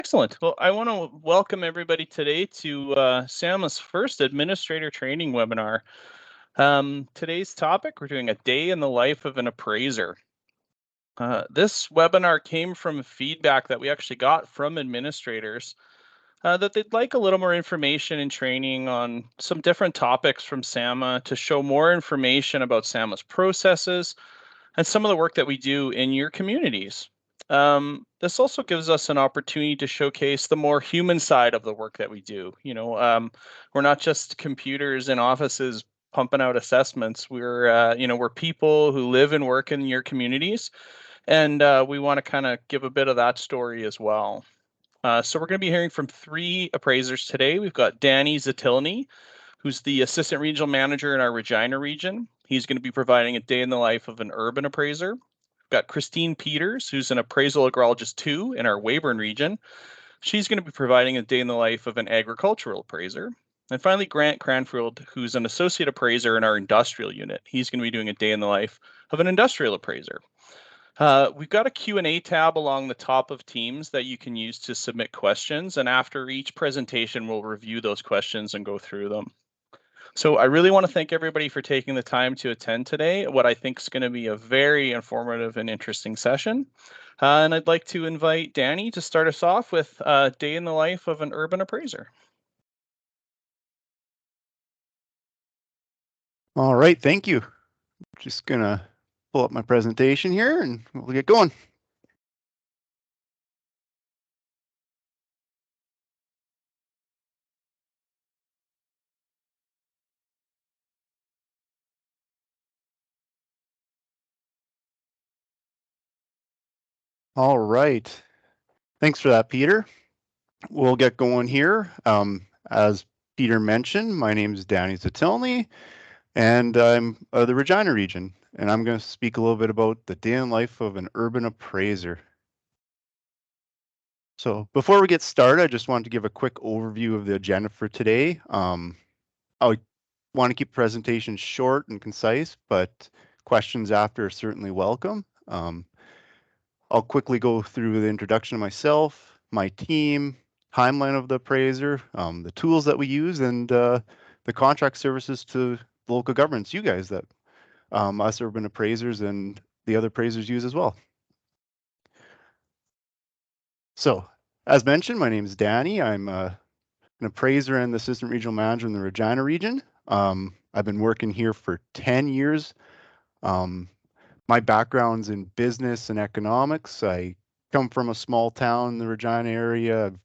Excellent. Well, I want to welcome everybody today to SAMA's first administrator training webinar. Today's topic, we're doing a day in the life of an appraiser. This webinar came from feedback that we actually got from administrators that they'd like a little more information and training on some different topics from SAMA to show more information about SAMA's processes and some of the work that we do in your communities. This also gives us an opportunity to showcase the more human side of the work that we do. We're not just computers in offices pumping out assessments. We're people who live and work in your communities, and we want to kind of give a bit of that story as well. So we're going to be hearing from three appraisers today. We've got Danny Zatilny, who's the assistant regional manager in our Regina region. He's going to be providing a day in the life of an urban appraiser. We've got Christine Peters, who's an appraisal agrologist 2 in our Weyburn region. She's going to be providing a day in the life of an agricultural appraiser. And finally, Grant Cranfield, who's an associate appraiser in our industrial unit. He's going to be doing a day in the life of an industrial appraiser. We've got a Q&A tab along the top of Teams that you can use to submit questions. And after each presentation, we'll review those questions and go through them. So I really want to thank everybody for taking the time to attend today, what I think is going to be a very informative and interesting session. And I'd like to invite Danny to start us off with a day in the life of an urban appraiser. All right, thank you. Just gonna pull up my presentation here and we'll get going. All right, thanks for that, Peter. We'll get going here. As Peter mentioned, my name is Danny Zatilny, and I'm the Regina region, and I'm going to speak a little bit about the day in life of an urban appraiser. So before we get started, I just wanted to give a quick overview of the agenda for today. I want to keep presentations short and concise, but questions after are certainly welcome. I'll quickly go through the introduction of myself, my team, timeline of the appraiser, the tools that we use, and the contract services to local governments, you guys that us urban appraisers and the other appraisers use as well. So, as mentioned, my name is Danny. I'm an appraiser and the assistant regional manager in the Regina region. I've been working here for 10 years. My background's in business and economics. I come from a small town in the Regina area. I've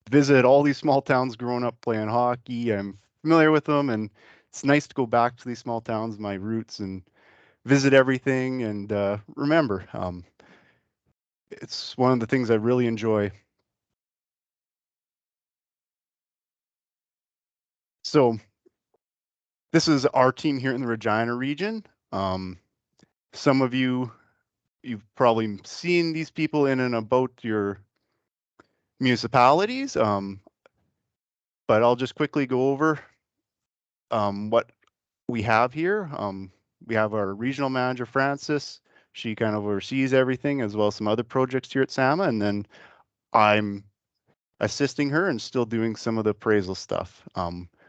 visited all these small towns growing up playing hockey. I'm familiar with them, and it's nice to go back to these small towns, my roots, and visit everything and remember. It's one of the things I really enjoy. So this is our team here in the Regina region. Some of you've probably seen these people in and about your municipalities, but I'll just quickly go over what we have here. We have our regional manager, Frances. She kind of oversees everything, as well as some other projects here at SAMA, and then I'm assisting her and still doing some of the appraisal stuff.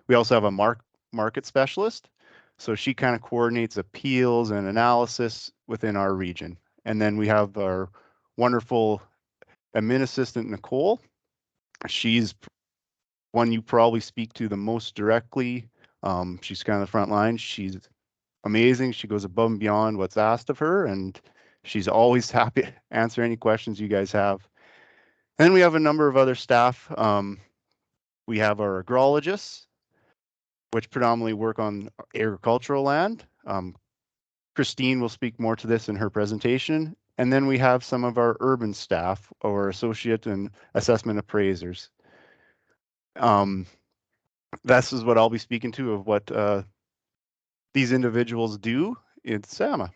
We also have a market specialist, so she kind of coordinates appeals and analysis within our region. And then we have our wonderful admin assistant, Nicole. She's one you probably speak to the most directly. She's kind of the front line. She's amazing. She goes above and beyond what's asked of her, and she's always happy to answer any questions you guys have. And then we have a number of other staff. We have our agrologists, which predominantly work on agricultural land. Christine will speak more to this in her presentation. And then we have some of our urban staff or associate and assessment appraisers. This is what I'll be speaking to of what these individuals do in SAMA.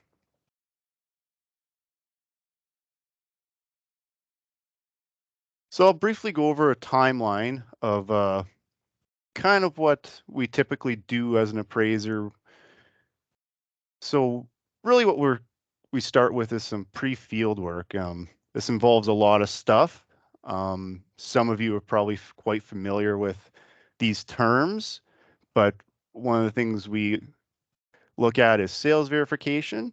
So I'll briefly go over a timeline of kind of what we typically do as an appraiser. So really what we start with is some pre-field work. This involves a lot of stuff. Some of you are probably quite familiar with these terms, but one of the things we look at is sales verification.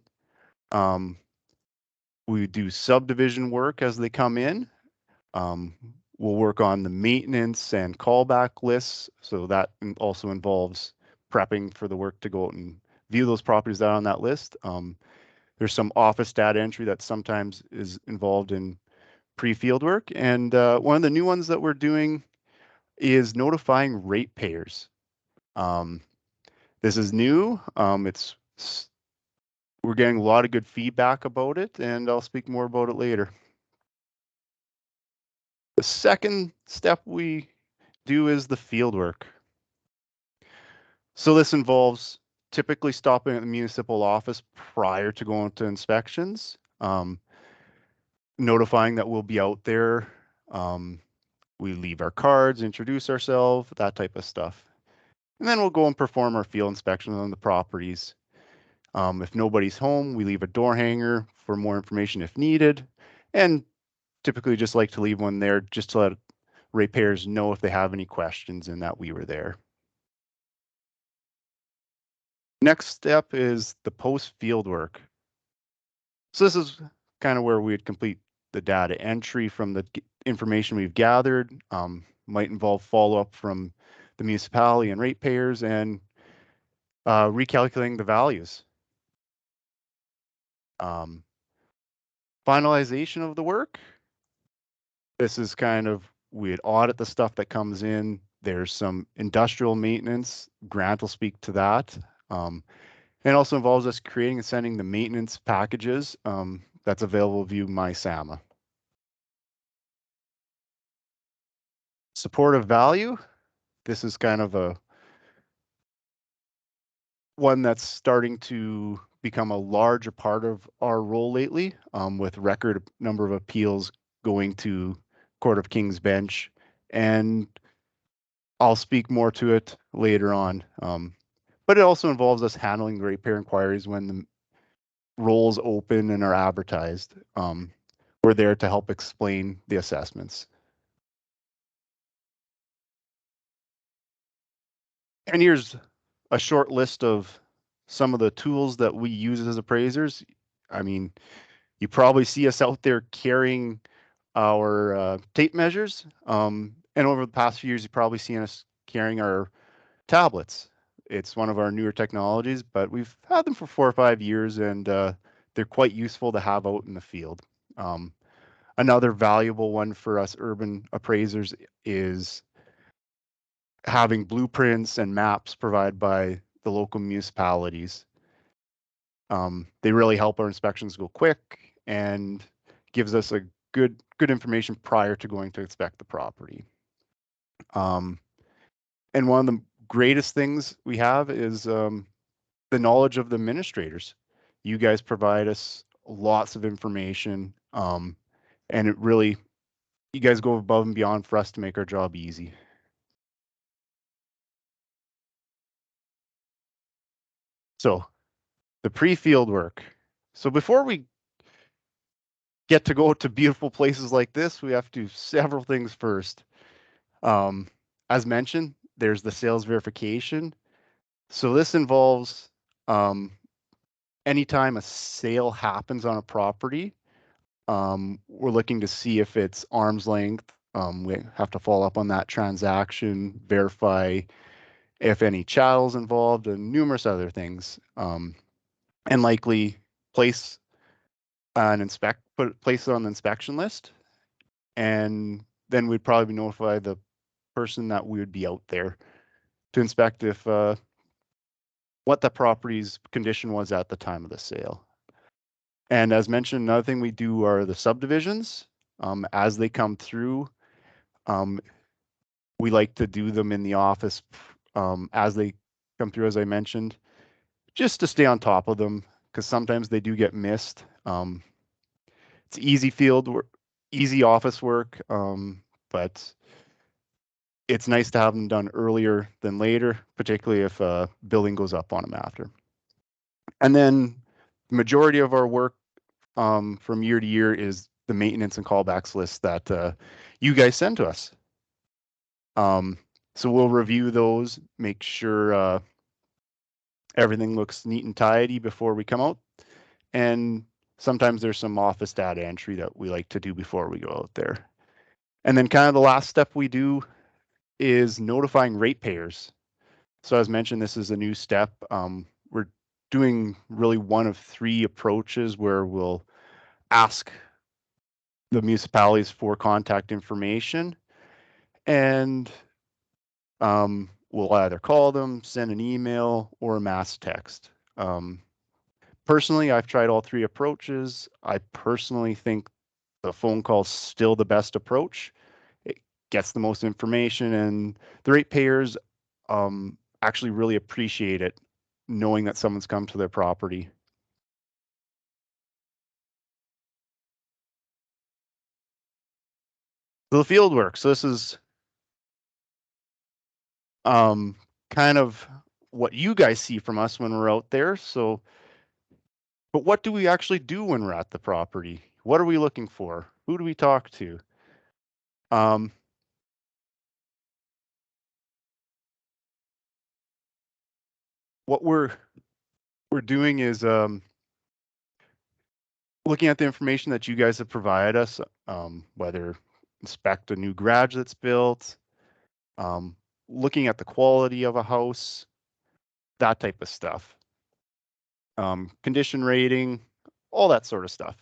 We do subdivision work as they come in. We'll work on the maintenance and callback lists. So that also involves prepping for the work to go out and view those properties that are on that list. There's some office data entry that sometimes is involved in pre-field work. And one of the new ones that we're doing is notifying ratepayers. This is new. We're getting a lot of good feedback about it, and I'll speak more about it later. The second step we do is the field work. So this involves typically stopping at the municipal office prior to going to inspections, notifying that we'll be out there. We leave our cards, introduce ourselves, that type of stuff. And then we'll go and perform our field inspections on the properties. If nobody's home, we leave a door hanger for more information if needed. And typically just like to leave one there just to let ratepayers know if they have any questions and that we were there. Next step is the post-field work. So this is kind of where we'd complete the data entry from the information we've gathered. Might involve follow-up from the municipality and ratepayers and recalculating the values. Finalization of the work. This is kind of, we'd audit the stuff that comes in. There's some industrial maintenance. Grant will speak to that. It also involves us creating and sending the maintenance packages that's available via MySAMA. Supportive value. This is kind of a one that's starting to become a larger part of our role lately, with record number of appeals going to Court of King's Bench, and I'll speak more to it later on. But it also involves us handling the ratepayer inquiries when the roles open and are advertised. We're there to help explain the assessments. And here's a short list of some of the tools that we use as appraisers. I mean, you probably see us out there carrying our tape measures. And over the past few years, you've probably seen us carrying our tablets. It's one of our newer technologies, but we've had them for 4 or 5 years, and they're quite useful to have out in the field. Another valuable one for us urban appraisers is having blueprints and maps provided by the local municipalities. They really help our inspections go quick and gives us a good information prior to going to inspect the property. And one of the greatest things we have is the knowledge of the administrators. You guys provide us lots of information, and it really, you guys go above and beyond for us to make our job easy. So the pre-field work. So before we get to go to beautiful places like this, we have to do several things first. As mentioned, there's the sales verification. So this involves anytime a sale happens on a property, we're looking to see if it's arm's length. We have to follow up on that transaction, verify if any chattel's involved, and numerous other things. And likely place place it on the inspection list, and then we'd probably notify the person that we would be out there to inspect if what the property's condition was at the time of the sale. And as mentioned, another thing we do are the subdivisions. As they come through, we like to do them in the office as they come through, as I mentioned, just to stay on top of them, because sometimes they do get missed. It's easy field work, easy office work, but it's nice to have them done earlier than later, particularly if a building goes up on them after. And then the majority of our work from year to year is the maintenance and callbacks list that you guys send to us. So we'll review those, make sure everything looks neat and tidy before we come out. And sometimes there's some office data entry that we like to do before we go out there. And then kind of the last step we do is notifying ratepayers. So as mentioned, this is a new step. We're doing really one of three approaches where we'll ask the municipalities for contact information, and we'll either call them, send an email, or a mass text. Personally, I've tried all three approaches. I personally think the phone call is still the best approach. It gets the most information, and the ratepayers actually really appreciate it, knowing that someone's come to their property. The field work. So this is kind of what you guys see from us when we're out there. So, but what do we actually do when we're at the property? What are we looking for? Who do we talk to? What we're doing is looking at the information that you guys have provided us, whether inspect a new garage that's built, looking at the quality of a house, that type of stuff. Condition rating, all that sort of stuff.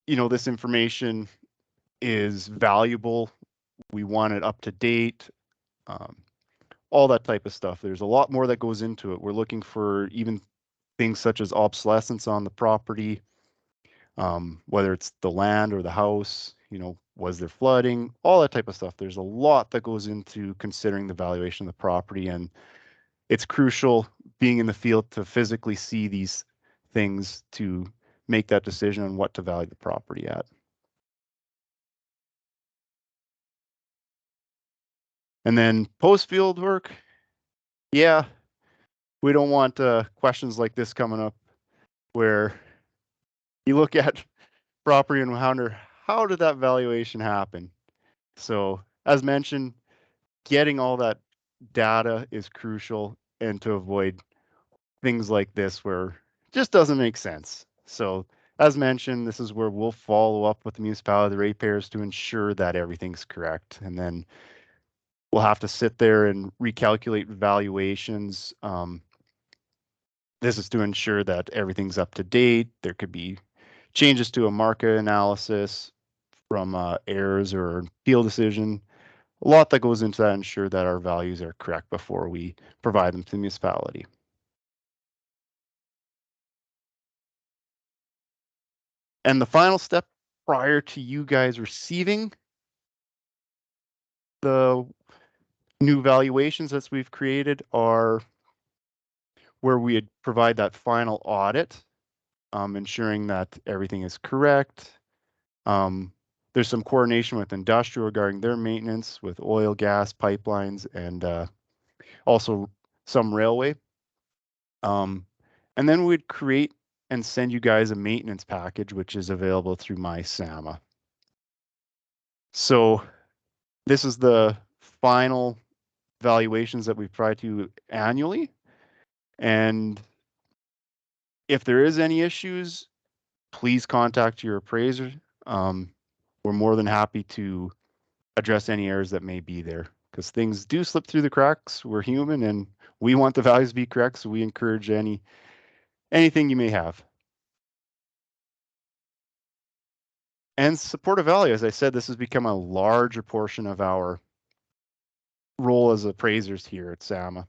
You know, this information is valuable. We want it up to date, all that type of stuff. There's a lot more that goes into it. We're looking for even things such as obsolescence on the property, whether it's the land or the house, you know, was there flooding, all that type of stuff. There's a lot that goes into considering the valuation of the property, and it's crucial being in the field to physically see these things to make that decision on what to value the property at. And then post-field work, yeah, we don't want questions like this coming up where you look at property and wonder, how did that valuation happen? So as mentioned, getting all that data is crucial, and to avoid things like this where it just doesn't make sense. So as mentioned, this is where we'll follow up with the municipality, the ratepayers, to ensure that everything's correct. And then we'll have to sit there and recalculate valuations. This is to ensure that everything's up to date. There could be changes to a market analysis from errors or field decision. A lot that goes into that, ensure that our values are correct before we provide them to the municipality. And the final step prior to you guys receiving the new valuations that we've created are where we provide that final audit, ensuring that everything is correct. There's some coordination with industrial regarding their maintenance with oil, gas, pipelines, and also some railway. And then we'd create and send you guys a maintenance package, which is available through my SAMA. So this is the final valuations that we provide to you annually. And if there is any issues, please contact your appraiser. We're more than happy to address any errors that may be there, because things do slip through the cracks. We're human and we want the values to be correct, so we encourage anything you may have. And supportive value, as I said, this has become a larger portion of our role as appraisers here at SAMA.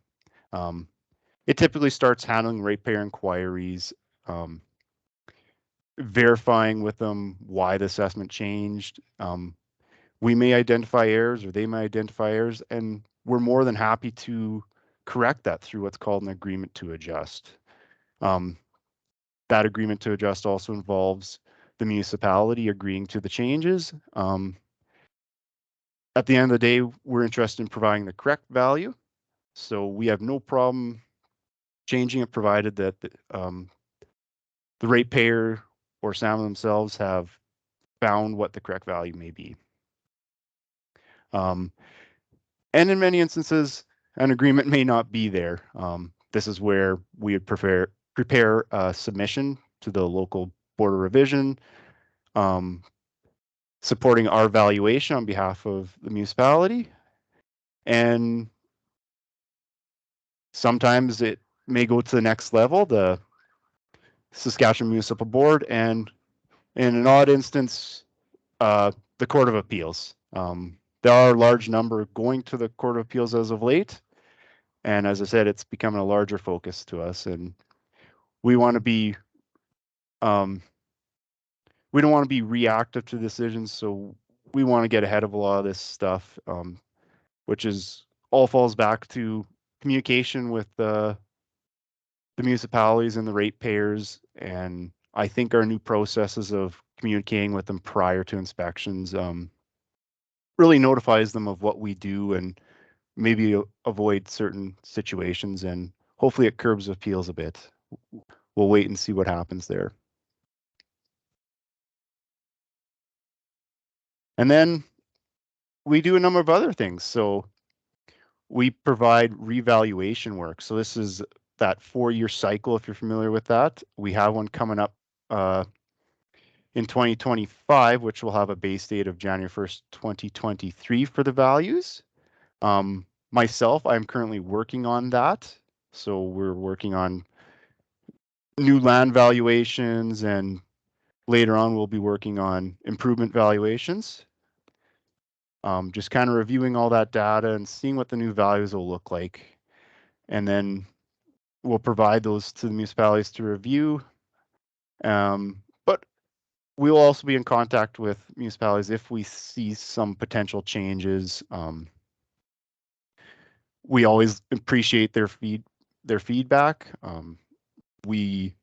It typically starts handling ratepayer inquiries, verifying with them why the assessment changed. We may identify errors or they may identify errors, and we're more than happy to correct that through what's called an agreement to adjust. That agreement to adjust also involves the municipality agreeing to the changes. At the end of the day, we're interested in providing the correct value. So we have no problem changing it provided that the ratepayer or SAMA themselves have found what the correct value may be. And in many instances, an agreement may not be there. This is where we would prepare a submission to the local Board of Revision, supporting our valuation on behalf of the municipality. And sometimes it may go to the next level, the Saskatchewan Municipal Board, and in an odd instance, the Court of Appeals. There are a large number going to the Court of Appeals as of late. And as I said, it's becoming a larger focus to us. And we want to be, we don't want to be reactive to decisions. So we want to get ahead of a lot of this stuff, which is all falls back to communication with the municipalities and the ratepayers. And I think our new processes of communicating with them prior to inspections really notifies them of what we do and maybe avoid certain situations, and hopefully it curbs appeals a bit. We'll wait and see what happens there. And then we do a number of other things. So we provide revaluation work. So this is that 4-year cycle, if you're familiar with that. We have one coming up in 2025, which will have a base date of January 1st, 2023 for the values. Myself, I'm currently working on that. So we're working on new land valuations, and later on we'll be working on improvement valuations. Just kind of reviewing all that data and seeing what the new values will look like. And then we'll provide those to the municipalities to review. But we'll also be in contact with municipalities if we see some potential changes. We always appreciate their feedback. We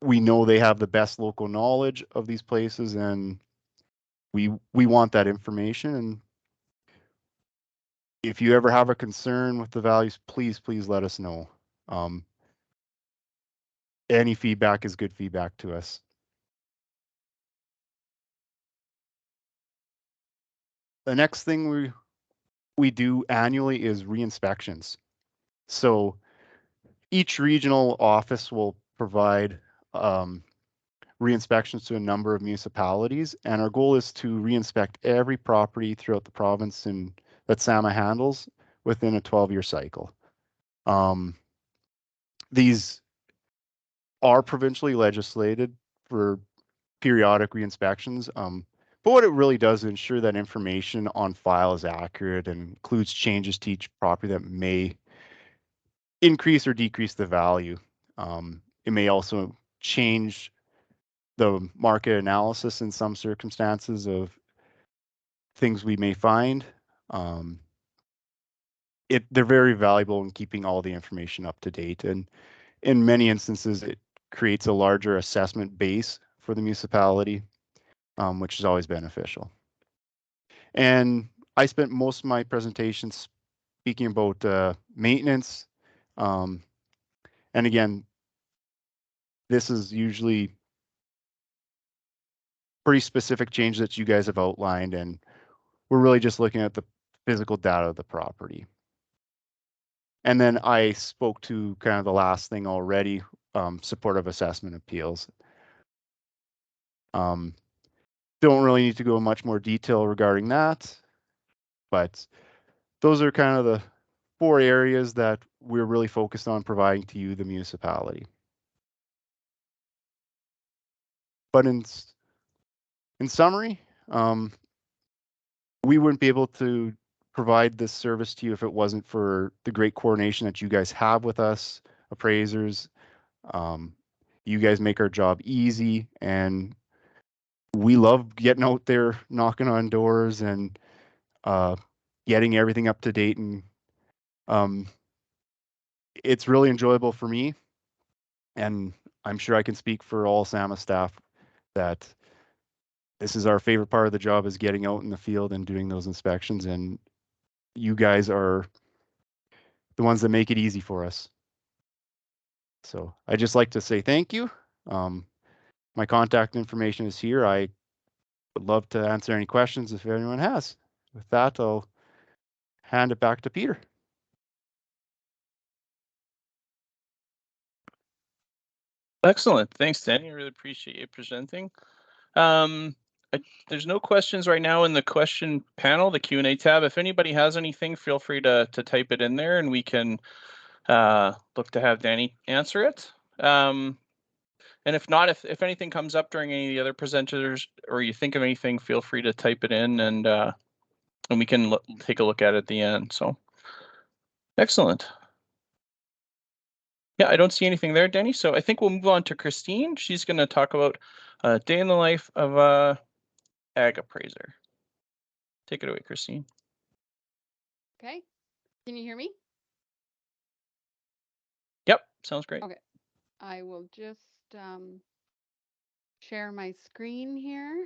know they have the best local knowledge of these places, and we want that information. And if you ever have a concern with the values, please let us know. Any feedback is good feedback to us. The next thing we do annually is re-inspections. So each regional office will provide re-inspections to a number of municipalities, and our goal is to re-inspect every property throughout the province that SAMA handles within a 12-year cycle. These are provincially legislated for periodic re-inspections, but what it really does is ensure that information on file is accurate and includes changes to each property that may increase or decrease the value. It may also change the market analysis in some circumstances of things we may find. They're very valuable in keeping all the information up to date, and in many instances it creates a larger assessment base for the municipality, which is always beneficial. And I spent most of my presentation speaking about maintenance. And again, this is usually pretty specific change that you guys have outlined, and we're really just looking at the physical data of the property. And then I spoke to kind of the last thing already, supportive assessment appeals. Don't really need to go in much more detail regarding that, but those are kind of the 4 areas that we're really focused on providing to you, the municipality. But in summary, we wouldn't be able to provide this service to you if it wasn't for the great coordination that you guys have with us, appraisers. You guys make our job easy, and we love getting out there, knocking on doors, and getting everything up to date. And it's really enjoyable for me, and I'm sure I can speak for all SAMA staff that this is our favorite part of the job, is getting out in the field and doing those inspections, and you guys are the ones that make it easy for us. So I just like to say thank you. My contact information is here. I would love to answer any questions if anyone has. With that, I'll hand it back to Peter. Excellent. Thanks, Danny. I really appreciate you presenting. There's no questions right now in the question panel, the Q&A tab. If anybody has anything, feel free to type it in there and we can look to have Danny answer it. And if not, if anything comes up during any of the other presenters or you think of anything, feel free to type it in and we can take a look at it at the end. So excellent. Yeah, I don't see anything there, Danny. So I think we'll move on to Christine. She's going to talk about a day in the life of a ag appraiser. Take it away, Christine. Okay. Can you hear me? Yep, sounds great. Okay. I will just share my screen here.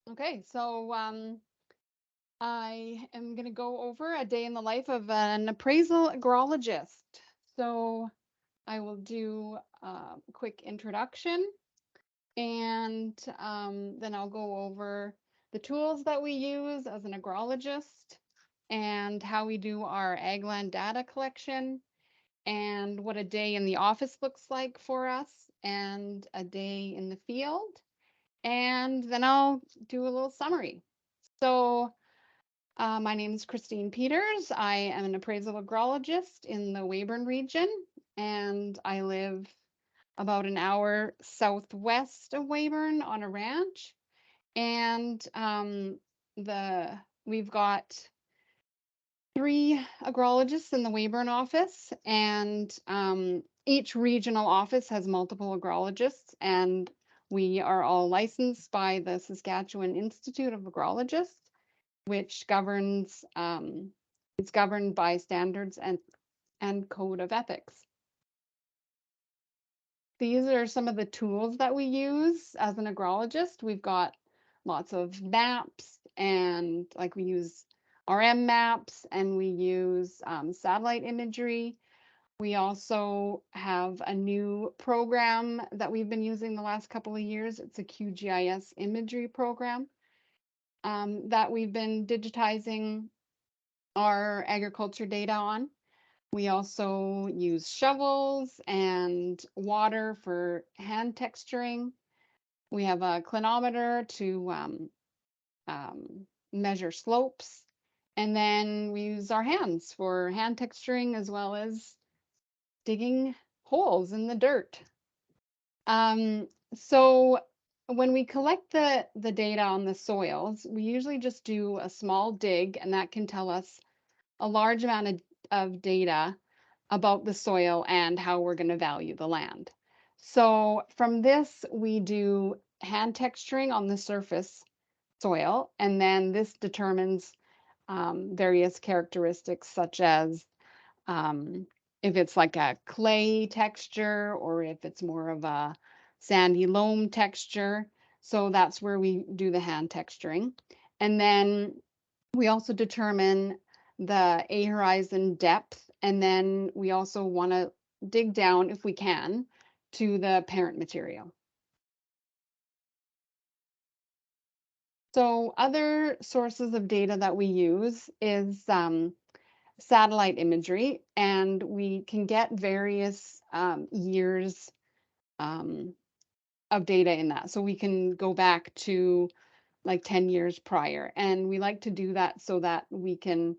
Okay, so I am going to go over a day in the life of an appraisal agrologist. So I will do a quick introduction and then I'll go over the tools that we use as an agrologist and how we do our ag land data collection and what a day in the office looks like for us and a day in the field. And then I'll do a little summary. So my name is Christine Peters. I am an appraisal agrologist in the Weyburn region, and I live about an hour southwest of Weyburn on a ranch. And we've got 3 agrologists in the Weyburn office, and each regional office has multiple agrologists, and we are all licensed by the Saskatchewan Institute of Agrologists, which governs, it's governed by standards and code of ethics. These are some of the tools that we use as an agrologist. We've got lots of maps and like we use RM maps and we use satellite imagery. We also have a new program that we've been using the last couple of years. It's a QGIS imagery program that we've been digitizing our agriculture data on. We also use shovels and water for hand texturing. We have a clinometer to measure slopes. And then we use our hands for hand texturing as well as digging holes in the dirt. So when we collect the data on the soils, we usually just do a small dig, and that can tell us a large amount of data about the soil and how we're going to value the land. So from this, we do hand texturing on the surface soil, and then this determines various characteristics such as if it's like a clay texture or if it's more of a sandy loam texture. So that's where we do the hand texturing. And then we also determine the A horizon depth, and then we also want to dig down, if we can, to the parent material. So other sources of data that we use is satellite imagery, and we can get various years of data in that. So we can go back to like 10 years prior, and we like to do that so that we can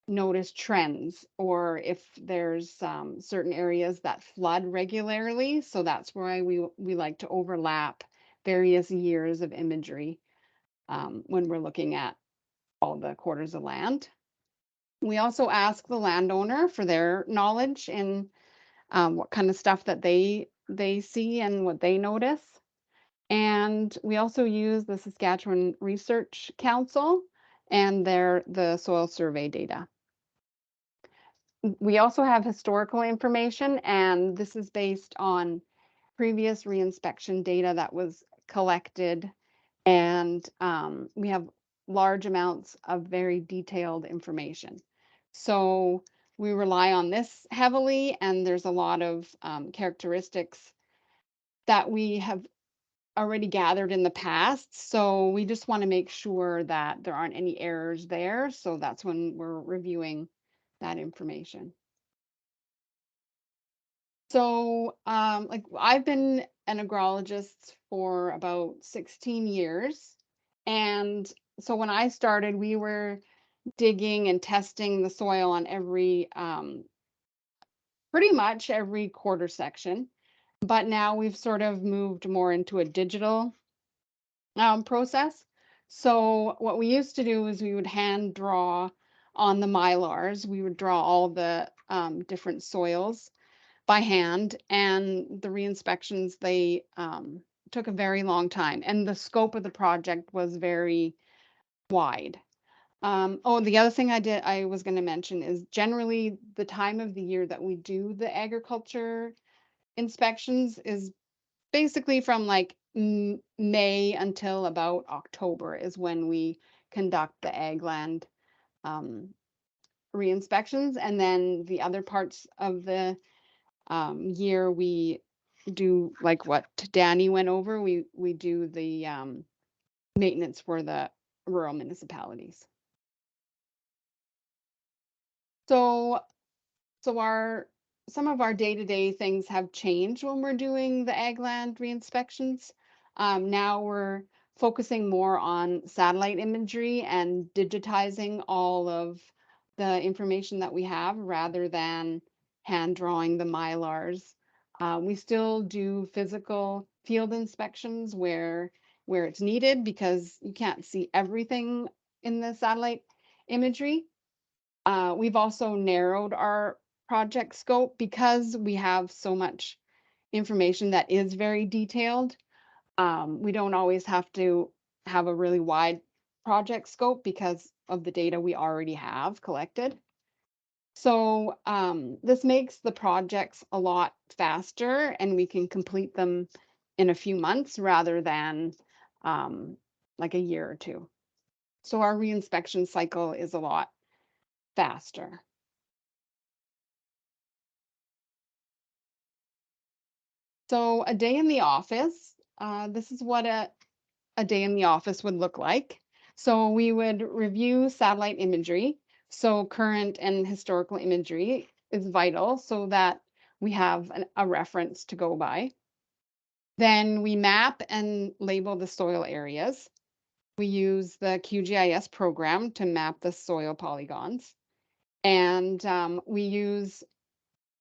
notice trends or if there's certain areas that flood regularly. So that's why we like to overlap various years of imagery when we're looking at all the quarters of land. We also ask the landowner for their knowledge in what kind of stuff that they see and what they notice. And we also use the Saskatchewan Research Council and the soil survey data. We also have historical information, and this is based on previous reinspection data that was collected And we have large amounts of very detailed information. So we rely on this heavily, and there's a lot of characteristics that we have already gathered in the past. So we just want to make sure that there aren't any errors there. So that's when we're reviewing that information. So like I've been an agrologist for about 16 years. And so when I started, we were digging and testing the soil on every pretty much every quarter section. But now we've sort of moved more into a digital process. So what we used to do is we would hand draw on the mylars. We would draw all the different soils by hand, and the re-inspections, they took a very long time, and the scope of the project was very wide. Oh, the other thing I was going to mention is generally the time of the year that we do the agriculture inspections is basically from like May until about October is when we conduct the ag land re-inspections, and then the other parts of the year we do like what Danny went over. We do the maintenance for the rural municipalities. So our some of our day-to-day things have changed when we're doing the ag land re-inspections. Now we're focusing more on satellite imagery and digitizing all of the information that we have rather than hand drawing the mylars. We still do physical field inspections where it's needed because you can't see everything in the satellite imagery. We've also narrowed our project scope because we have so much information that is very detailed. We don't always have to have a really wide project scope because of the data we already have collected. So this makes the projects a lot faster, and we can complete them in a few months rather than like a year or two. So our reinspection cycle is a lot faster. So a day in the office, this is what a day in the office would look like. So we would review satellite imagery. So current and historical imagery is vital so that we have a reference to go by. Then we map and label the soil areas. We use the QGIS program to map the soil polygons. And we use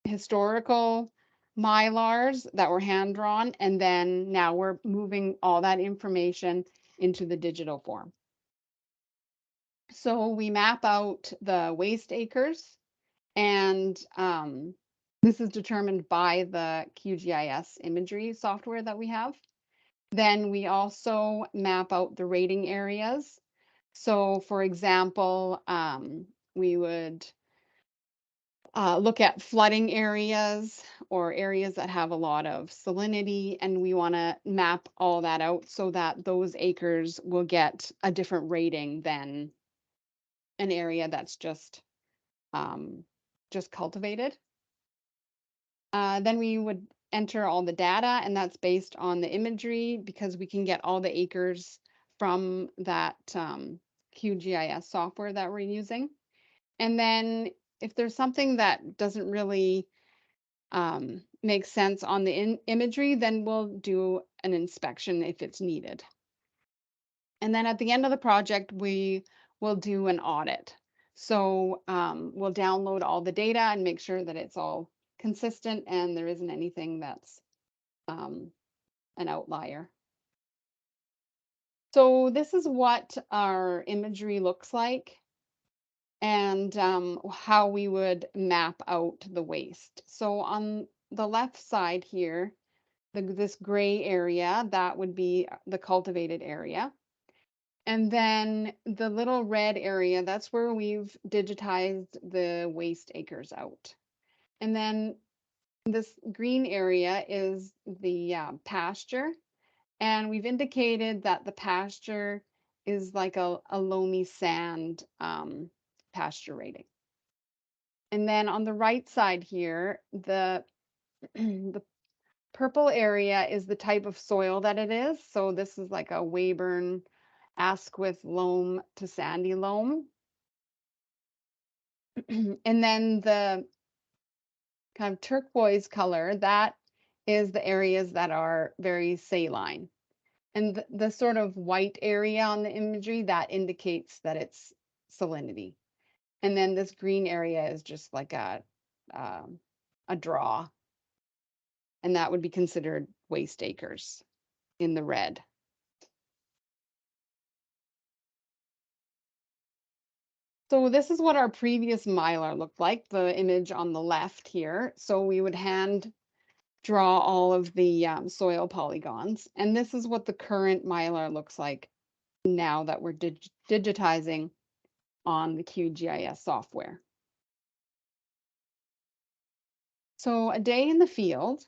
historical mylars that were hand drawn, and then now we're moving all that information into the digital form. So we map out the waste acres, and this is determined by the QGIS imagery software that we have. Then we also map out the rating areas. So for example, we would look at flooding areas or areas that have a lot of salinity, and we want to map all that out so that those acres will get a different rating than an area that's just cultivated. Then we would enter all the data, and that's based on the imagery because we can get all the acres from that QGIS software that we're using. And then if there's something that doesn't really make sense on the imagery, then we'll do an inspection if it's needed. And then at the end of the project, we will do an audit. So we'll download all the data and make sure that it's all consistent and there isn't anything that's an outlier. So this is what our imagery looks like, and how we would map out the waste. So on the left side here, this gray area, that would be the cultivated area. And then the little red area, that's where we've digitized the waste acres out. And then this green area is the pasture. And we've indicated that the pasture is like a loamy sand pasture rating. And then on the right side here, the the purple area is the type of soil that it is. So this is like a Weyburn Asquith loam to sandy loam. And then the kind of turquoise color, that is the areas that are very saline. And the sort of white area on the imagery, that indicates that it's salinity. And then this green area is just like a draw. And that would be considered waste acres in the red. So this is what our previous Mylar looked like, the image on the left here. So we would hand draw all of the soil polygons. And this is what the current Mylar looks like now that we're digitizing on the QGIS software. So a day in the field,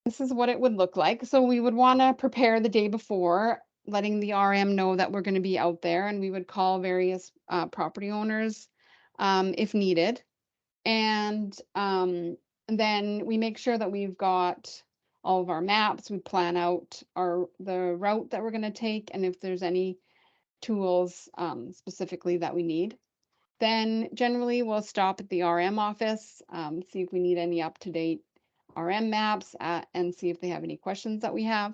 this is what it would look like. So we would want to prepare the day before, letting the RM know that we're going to be out there, and we would call various property owners if needed. And then we make sure that we've got all of our maps. We plan out the route that we're going to take, and if there's any tools specifically that we need. Then generally we'll stop at the RM office, see if we need any up-to-date RM maps and see if they have any questions that we have.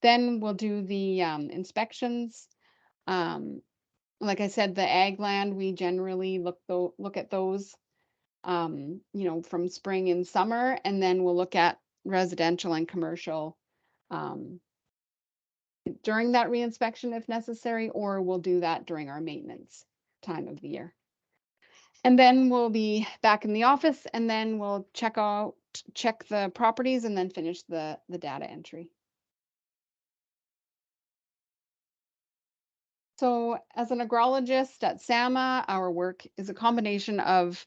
Then we'll do the inspections. Like I said, the ag land, we generally look at those, you know, from spring and summer, and then we'll look at residential and commercial during that reinspection if necessary, or we'll do that during our maintenance time of the year. And then we'll be back in the office, and then we'll check the properties and then finish the data entry. So as an agrologist at SAMA, our work is a combination of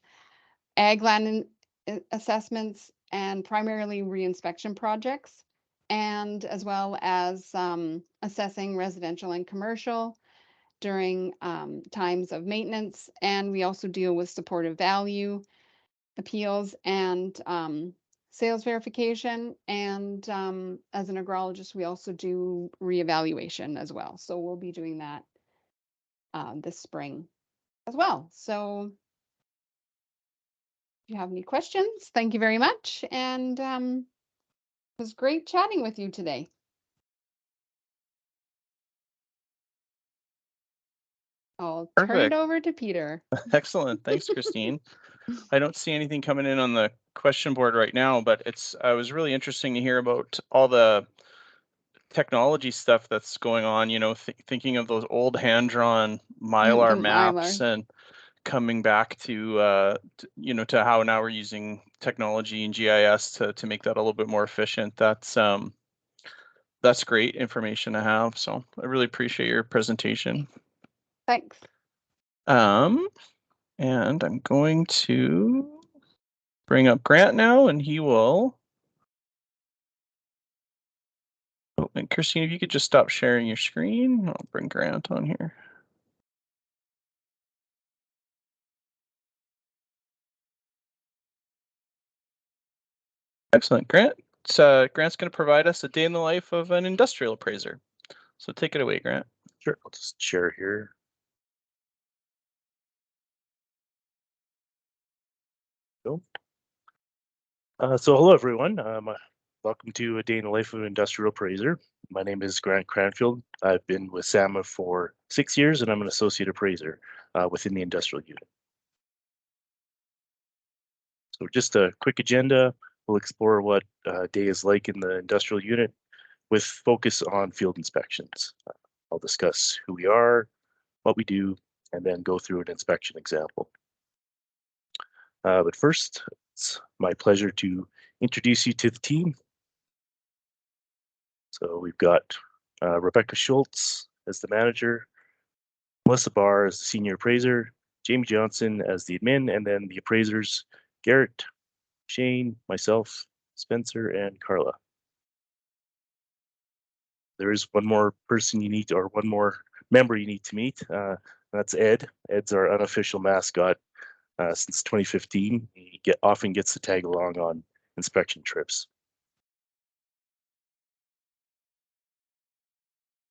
ag land assessments and primarily reinspection projects, and as well as assessing residential and commercial during times of maintenance. And we also deal with supportive value appeals and sales verification. And as an agrologist, we also do reevaluation as well. So we'll be doing that this spring as well. So if you have any questions, thank you very much. And it was great chatting with you today. I'll turn it over to Peter. Excellent. Thanks, Christine. I don't see anything coming in on the question board right now, but it was really interesting to hear about all the technology stuff that's going on, you know, thinking of those old hand-drawn Mylar maps and coming back to you know, to how now we're using technology and GIS to make that a little bit more efficient. That's great information to have. So I really appreciate your presentation. Thanks. And I'm going to bring up Grant now, and he will. Oh, and Christine, if you could just stop sharing your screen, I'll bring Grant on here. Excellent. Grant's going to provide us a day in the life of an industrial appraiser. So take it away, Grant. Sure, I'll just share here. So hello everyone. Welcome to A Day in the Life of an Industrial Appraiser. My name is Grant Cranfield. I've been with SAMA for 6 years, and I'm an associate appraiser within the industrial unit. So just a quick agenda. We'll explore what a day is like in the industrial unit with focus on field inspections. I'll discuss who we are, what we do, and then go through an inspection example. But first, it's my pleasure to introduce you to the team. So we've got Rebecca Schultz as the manager, Melissa Barr as the senior appraiser, Jamie Johnson as the admin, and then the appraisers, Garrett, Shane, myself, Spencer, and Carla. there is one more person you need, or one more member you need to meet. That's Ed. Ed's our unofficial mascot since 2015. He often gets to tag along on inspection trips.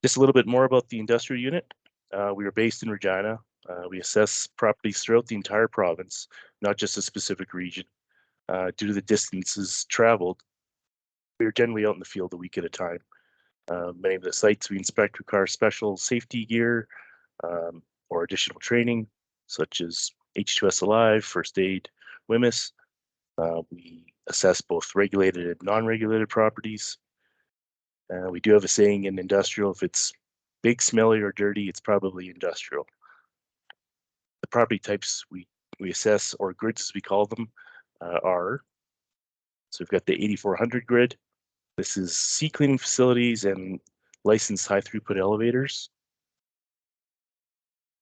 Just a little bit more about the industrial unit. We are based in Regina. We assess properties throughout the entire province, not just a specific region. Due to the distances traveled, we are generally out in the field a week at a time. Many of the sites we inspect require special safety gear or additional training, such as H2S Alive, First Aid, WMIS. We assess both regulated and non-regulated properties. We do have a saying in industrial, if it's big, smelly, or dirty, it's probably industrial. The property types we assess, or grids as we call them, are, so we've got the 8400 grid. This is sea cleaning facilities and licensed high throughput elevators.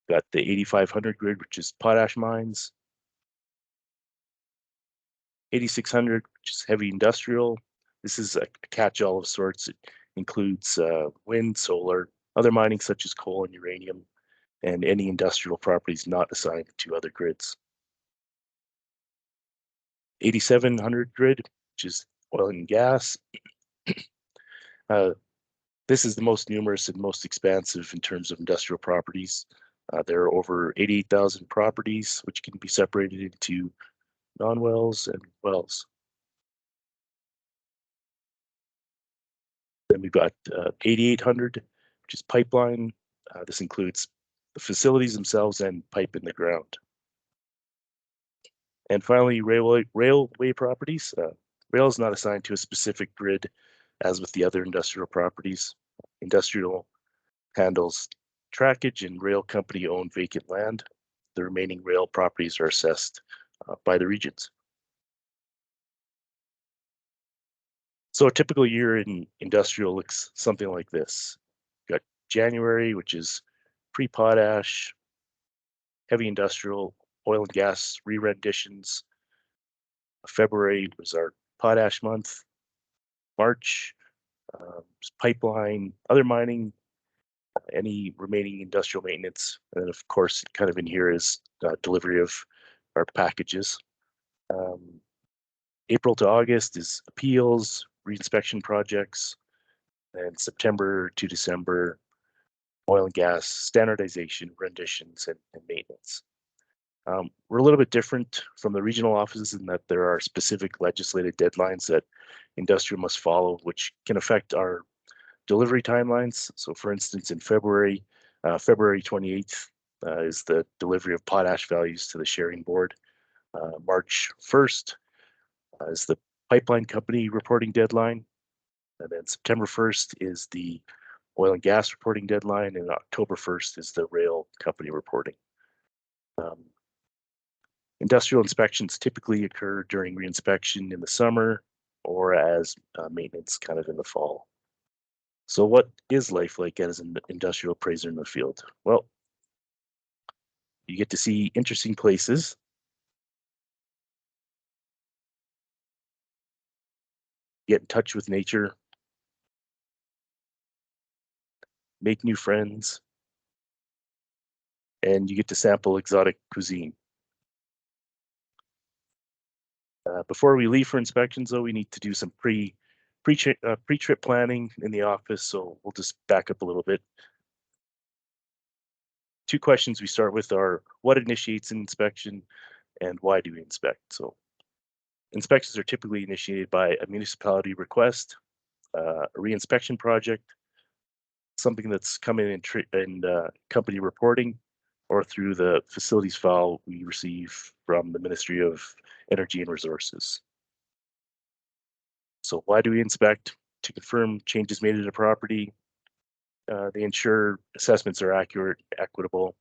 Got the 8500 grid, which is potash mines. 8600, which is heavy industrial. This is a catch-all of sorts. It includes wind, solar, other mining such as coal and uranium, and any industrial properties not assigned to other grids. 8700 grid, which is oil and gas. This is the most numerous and most expansive in terms of industrial properties. There are over 88,000 properties, which can be separated into non-wells and wells. Then we've got 8800, which is pipeline. This includes the facilities themselves and pipe in the ground. And finally, railway properties. Rail is not assigned to a specific grid, as with the other industrial properties. Industrial handles trackage and rail company owned vacant land. The remaining rail properties are assessed by the regions. So a typical year in industrial looks something like this. Got January, which is pre-potash, heavy industrial, oil and gas re-renditions. February was our potash month. March, pipeline, other mining, any remaining industrial maintenance. And then of course, kind of in here is delivery of our packages. April to August is appeals, reinspection projects, and September to December, oil and gas standardization, renditions, and maintenance. We're a little bit different from the regional offices in that there are specific legislated deadlines that industrial must follow, which can affect our delivery timelines. So for instance, in February 28th is the delivery of potash values to the sharing board. March 1st is the pipeline company reporting deadline. And then September 1st is the oil and gas reporting deadline, and October 1st is the rail company reporting. Industrial inspections typically occur during reinspection in the summer or as maintenance kind of in the fall. So what is life like as an industrial appraiser in the field? Well, you get to see interesting places. Get in touch with nature. Make new friends. And you get to sample exotic cuisine. Before we leave for inspections, though, we need to do some pre-trip planning in the office, so we'll just back up a little bit. Two questions we start with are, what initiates an inspection and why do we inspect? So inspections are typically initiated by a municipality request, a reinspection project, something that's coming in company reporting, or through the facilities file we receive from the Ministry of Energy and Resources. So why do we inspect? To confirm changes made to the property. They ensure assessments are accurate, equitable,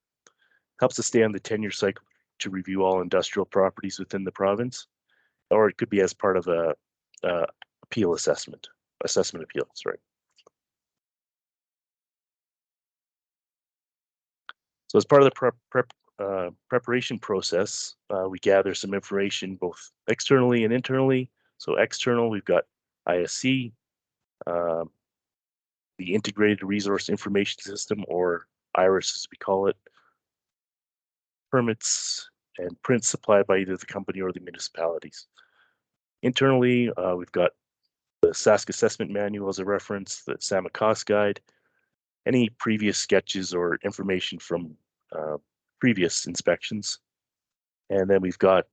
helps us stay on the 10-year cycle to review all industrial properties within the province, or it could be as part of a assessment appeal, sorry. So as part of the preparation process, we gather some information both externally and internally. So external, we've got ISC, the Integrated Resource Information System, or IRIS as we call it, permits and prints supplied by either the company or the municipalities. Internally, we've got the Sask Assessment Manual as a reference, the SAMA Cost Guide, any previous sketches or information from previous inspections. And then we've got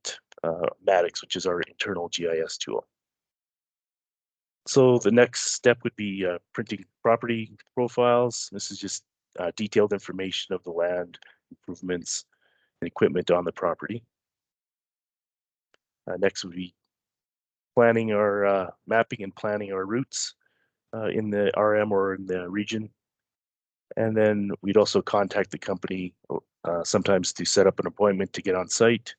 Maddox, which is our internal GIS tool. So the next step would be printing property profiles. This is just detailed information of the land, improvements, and equipment on the property. Next would be planning our mapping and planning our routes in the RM or in the region. And then we'd also contact the company sometimes to set up an appointment to get on site.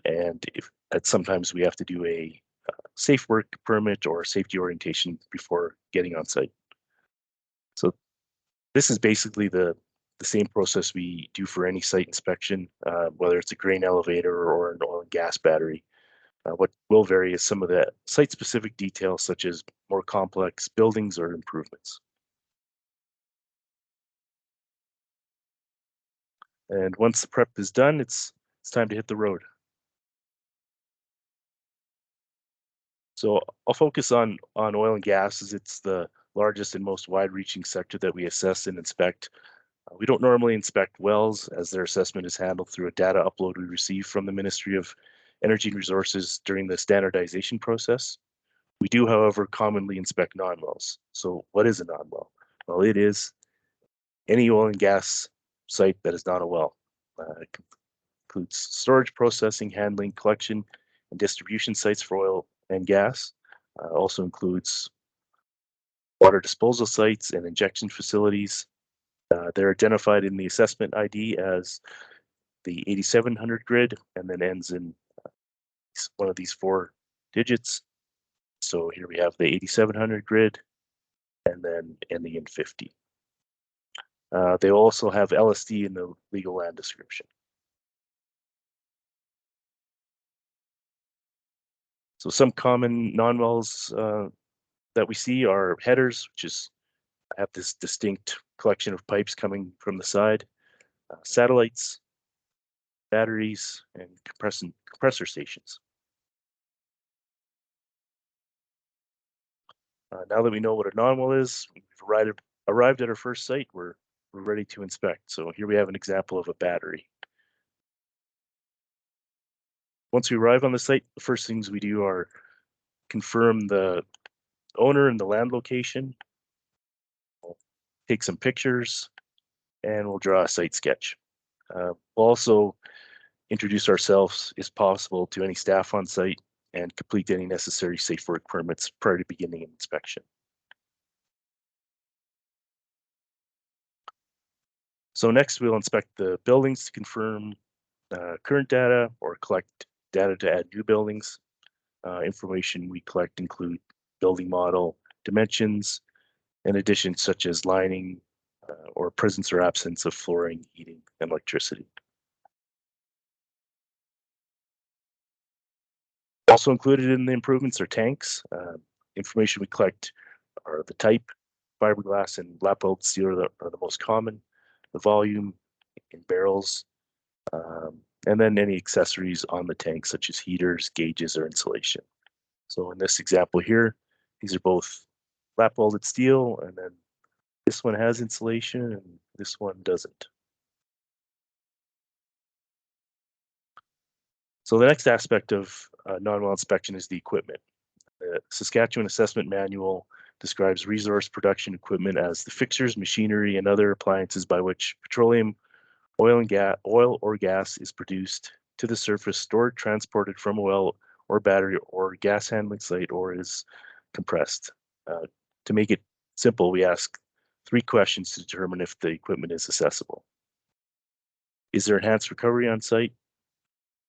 And sometimes we have to do a safe work permit or safety orientation before getting on site. So this is basically the same process we do for any site inspection, whether it's a grain elevator or an oil and gas battery. What will vary is some of the site-specific details, such as more complex buildings or improvements. And once the prep is done, it's time to hit the road. So I'll focus on oil and gas, as it's the largest and most wide-reaching sector that we assess and inspect. We don't normally inspect wells, as their assessment is handled through a data upload we receive from the Ministry of Energy and Resources during the standardization process. We do, however, commonly inspect non-wells. So what is a non-well? Well, it is any oil and gas site that is not a well. It includes storage, processing, handling, collection, and distribution sites for oil and gas. Also includes water disposal sites and injection facilities. They're identified in the assessment ID as the 8700 grid, and then ends in one of these 4 digits. So here we have the 8700 grid, and then ending in 50. They also have LSD in the legal land description. So some common non-wells that we see are headers, which have this distinct collection of pipes coming from the side, satellites, batteries, and compressor stations. Now that we know what a non-well is, we've arrived at our first site, we're ready to inspect. So here we have an example of a battery. Once we arrive on the site, the first things we do are confirm the owner and the land location. We'll take some pictures, and we'll draw a site sketch. We'll also introduce ourselves, if possible, to any staff on site and complete any necessary safe work permits prior to beginning an inspection. So next, we'll inspect the buildings to confirm current data or collect data to add new buildings. Information we collect include building model, dimensions, and additions such as lining or presence or absence of flooring, heating, and electricity. Also included in the improvements are tanks. Information we collect are the type, fiberglass and lap welded steel are the most common, the volume in barrels, and then any accessories on the tank, such as heaters, gauges, or insulation. So in this example here, these are both lap welded steel, and then this one has insulation and this one doesn't. So the next aspect of non-well inspection is the equipment. The Saskatchewan Assessment Manual describes resource production equipment as the fixtures, machinery, and other appliances by which petroleum, oil or gas is produced to the surface, stored, transported from a well or battery or gas handling site, or is compressed. To make it simple, we ask 3 questions to determine if the equipment is accessible. Is there enhanced recovery on site?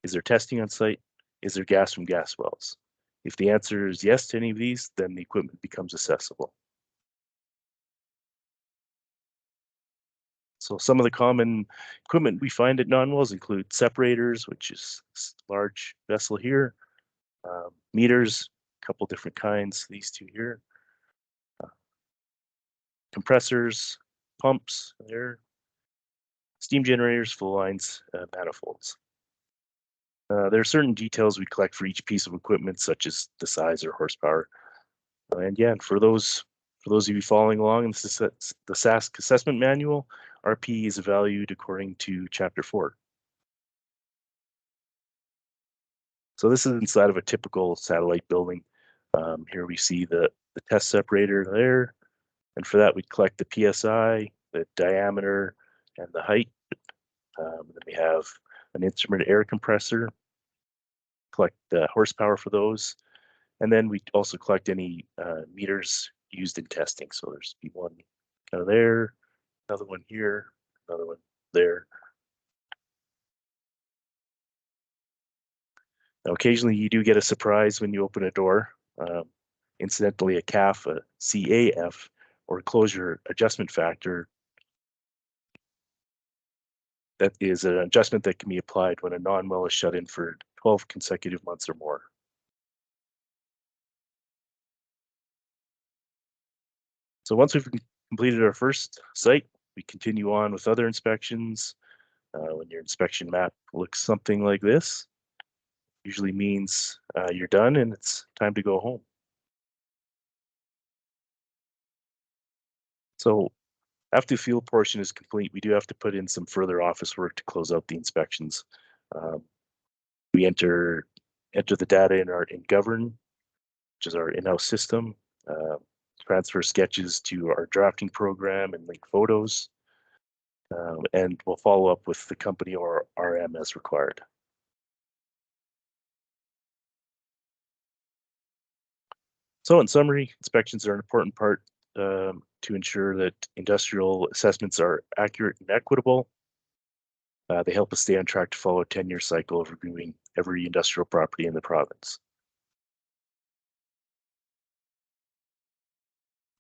Is there testing on site? Is there gas from gas wells? If the answer is yes to any of these, then the equipment becomes accessible. So some of the common equipment we find at non-wells include separators, which is this large vessel here, meters, a couple different kinds, these 2 here, compressors, pumps, there, steam generators, flow lines, manifolds. There are certain details we collect for each piece of equipment, such as the size or horsepower. And yeah, and for those of you following along in the SASC assessment manual, RP is valued according to Chapter 4. So this is inside of a typical satellite building. Here we see the test separator there, and for that we collect the PSI, the diameter, and the height. Then we have an instrument air compressor, collect the horsepower for those, and then we also collect any meters used in testing. So there's one kind of there, another one here, another one there. Now, occasionally you do get a surprise when you open a door. Incidentally, a CAF, a CAF, or closure adjustment factor, that is an adjustment that can be applied when a non-well is shut in for 12 consecutive months or more. So once we've completed our first site, we continue on with other inspections. When your inspection map looks something like this, usually means you're done and it's time to go home. So after the field portion is complete, we do have to put in some further office work to close out the inspections. We enter the data in Govern, which is our in-house system, transfer sketches to our drafting program and link photos, and we'll follow up with the company or RM as required. So in summary, inspections are an important part to ensure that industrial assessments are accurate and equitable. They help us stay on track to follow a 10-year cycle of reviewing every industrial property in the province.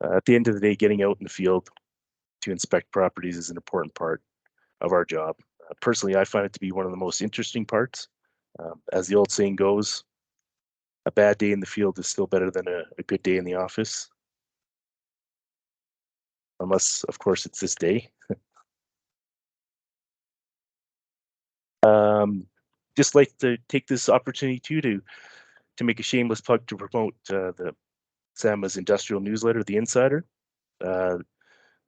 At the end of the day, getting out in the field to inspect properties is an important part of our job. Personally, I find it to be one of the most interesting parts. As the old saying goes, a bad day in the field is still better than a good day in the office. Unless, of course, it's this day. Just like to take this opportunity to make a shameless plug to promote the SAMA's industrial newsletter, The Insider. The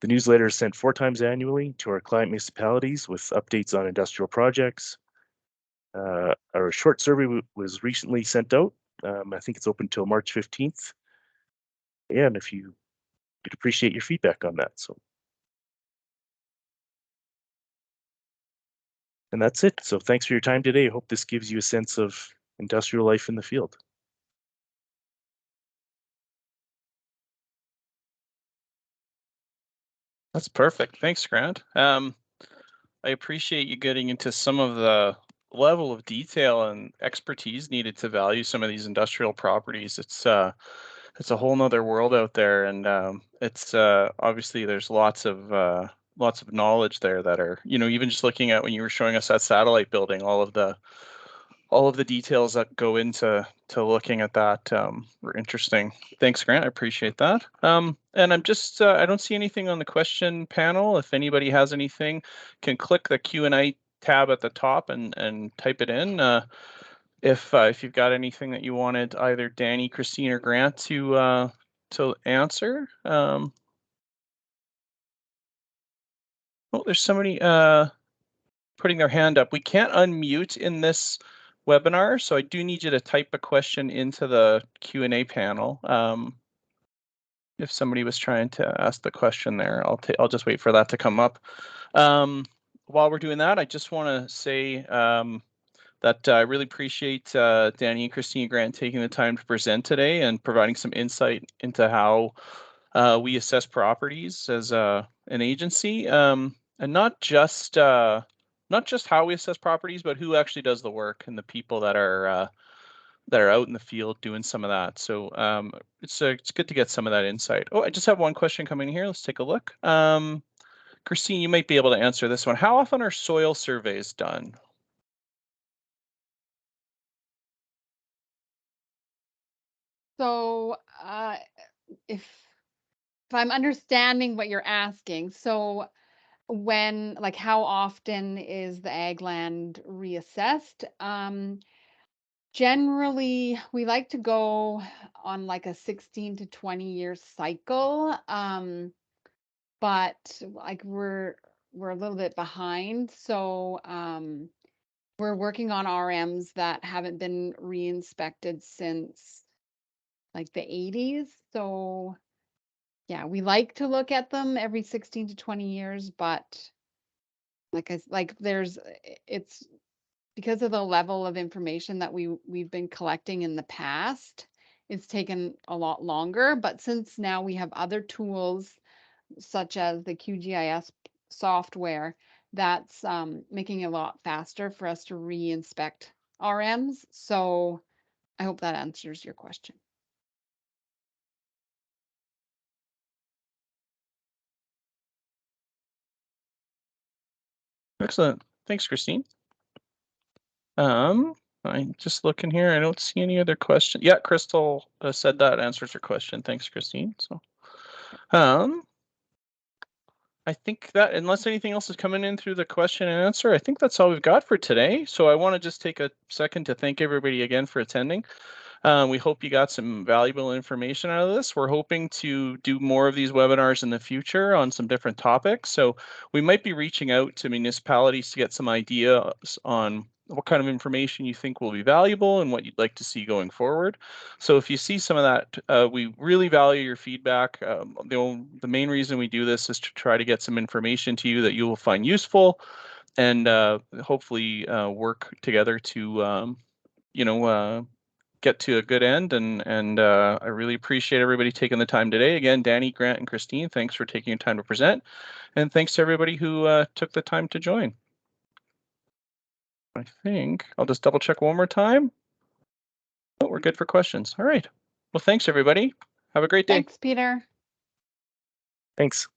newsletter is sent 4 times annually to our client municipalities with updates on industrial projects. Our short survey was recently sent out. I think it's open until March 15th. Yeah, and if you'd appreciate your feedback on that. So, and that's it. So thanks for your time today. I hope this gives you a sense of industrial life in the field. That's perfect. Thanks, Grant. I appreciate you getting into some of the level of detail and expertise needed to value some of these industrial properties. It's a whole nother world out there, and it's obviously there's lots of knowledge there that are, even just looking at when you were showing us that satellite building, all of the details that go into looking at that were interesting. Thanks, Grant. I appreciate that. And I'm just I don't see anything on the question panel. If anybody has anything, can click the Q&A tab at the top and type it in. If you've got anything that you wanted either Danny, Christine, or Grant to answer. Oh, there's somebody putting their hand up. We can't unmute in this webinar, so I do need you to type a question into the Q&A panel. If somebody was trying to ask the question there, I'll just wait for that to come up. While we're doing that, I just want to say that I really appreciate Danny and Christine Grant taking the time to present today and providing some insight into how we assess properties as an agency, and not just how we assess properties, but who actually does the work and the people that are out in the field doing some of that. So it's good to get some of that insight. Oh, I just have one question coming here. Let's take a look. Christine, you might be able to answer this one. How often are soil surveys done? So if if I'm understanding what you're asking, so when, like, how often is the ag land reassessed? Generally, we like to go on like a 16 to 20 year cycle. But like we're a little bit behind. So we're working on RMs that haven't been re-inspected since like the 80s. So yeah, we like to look at them every 16 to 20 years, but it's because of the level of information that we've been collecting in the past, it's taken a lot longer. But since now we have other tools such as the QGIS software, that's making it a lot faster for us to re-inspect RMs. So I hope that answers your question. Excellent. Thanks, Christine. I'm just looking here. I don't see any other question. Yeah, Crystal said that answers her question. Thanks, Christine. So, I think that unless anything else is coming in through the question and answer, I think that's all we've got for today. So I want to just take a second to thank everybody again for attending. We hope you got some valuable information out of this. We're hoping to do more of these webinars in the future on some different topics. So we might be reaching out to municipalities to get some ideas on what kind of information you think will be valuable and what you'd like to see going forward. So if you see some of that, we really value your feedback. The main reason we do this is to try to get some information to you that you will find useful and hopefully work together to, get to a good end. And I really appreciate everybody taking the time today. Again, Danny, Grant, and Christine, thanks for taking your time to present. And thanks to everybody who took the time to join. I think I'll just double check one more time. Oh, we're good for questions. All right. Well, thanks, everybody. Have a great day. Thanks, Peter. Thanks.